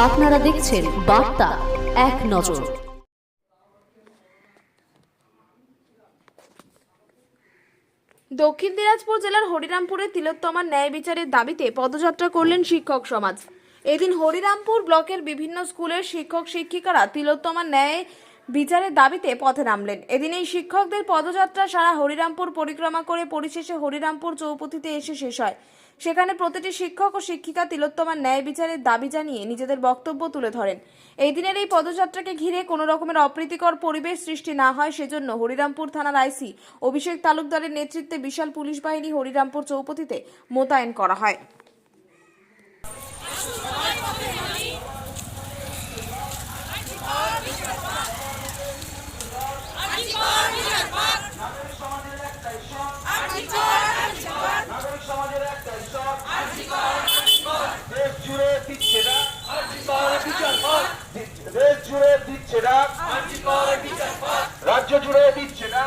আপনারা দেখছেন বার্তা এক নজর। দক্ষিণ দিনাজপুর জেলার হরিরামপুরে তিলোত্তমার ন্যায় বিচারের দাবিতে পদযাত্রা করলেন শিক্ষক সমাজ। এদিন হরিরামপুর ব্লকের বিভিন্ন স্কুলের শিক্ষক শিক্ষিকারা তিলোত্তমার ন্যায় বিচারের দাবিতে পথে নামলেন। এদিন এই শিক্ষকদের পদযাত্রা সারা হরিরামপুর পরিক্রমা করে পরিশেষে হরিরামপুর চৌপথিতে এসে শেষ হয়। সেখানে প্রতিটি শিক্ষক ও শিক্ষিকা তিলোত্তমার ন্যায় বিচারের দাবি জানিয়ে নিজেদের বক্তব্য তুলে ধরেন। এই দিনের এই পদযাত্রাকে ঘিরে কোনো রকমের অপ্রীতিকর পরিবেশ সৃষ্টি না হয় সেজন্য হরিরামপুর থানার আইসি অভিষেক তালুকদারের নেতৃত্বে বিশাল পুলিশ বাহিনী হরিরামপুর চৌপথিতে মোতায়েন করা হয়। রাজ্য জুড়ে দিচ্ছে না।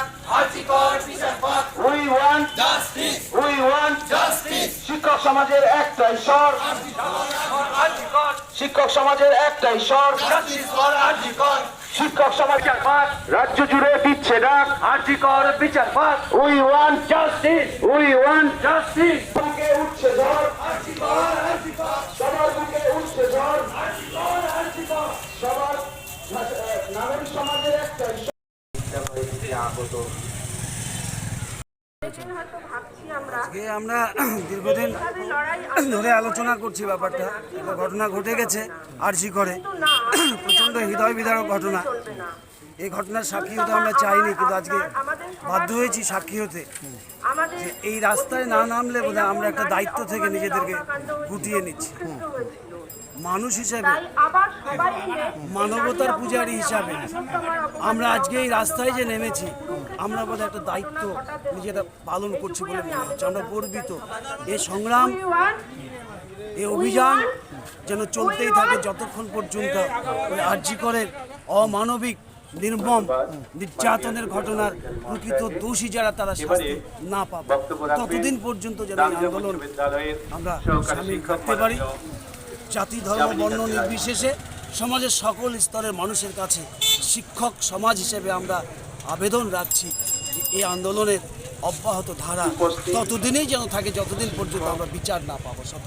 শিক্ষক সমাজের একটাই স্বর, শিক্ষক সমাজের একটাই স্বর। শিক্ষক সমাজ রাজ্য জুড়ে দিচ্ছে না। আর্জিকর বিচার পাক। We want justice, we want justice. বুকে উঠছে ঝড়, সবার বুকে উঠছে ঝড়, সবার নাগরিক সমাজের একটাই আজকে আমরা দীর্ঘদিন ধরে আলোচনা করছি ব্যাপারটা। একটা ঘটনা ঘটে গেছে আরজি করে, প্রচণ্ড হৃদয় বিদারক ঘটনা। এই ঘটনার সাক্ষী হতে আমরা চাইনি, কিন্তু আজকে বাধ্য হয়েছি সাক্ষী হতে। যে এই রাস্তায় না নামলে বোধহয় আমরা একটা দায়িত্ব থেকে নিজেদেরকে গুটিয়ে নিচ্ছি। মানুষ হিসেবে, মানবতার পূজারী হিসাবে আমরা আজকে এই রাস্তায় যে নেমেছি, আমরা বোধহয় একটা দায়িত্ব নিজেরা পালন করছি বলে মনে হচ্ছে। আমরা গর্বিত। এই সংগ্রাম, এই অভিযান যেন চলতেই থাকে যতক্ষণ পর্যন্ত আরজি করের অমানবিক নির্মম নির্যাতনের ঘটনার প্রকৃত দোষী যারা তারা শাস্তি না পাবে, ততদিন পর্যন্ত যেন আন্দোলন আমরা সামিল করতে পারি। জাতি, ধর্ম, বর্ণ নির্বিশেষে সমাজের সকল স্তরের মানুষের কাছে শিক্ষক সমাজ হিসেবে আমরা আবেদন রাখছি যে এই আন্দোলনের অব্যাহত ধারা ততদিনেই যেন থাকে যতদিন পর্যন্ত আমরা বিচার না পাবো। সব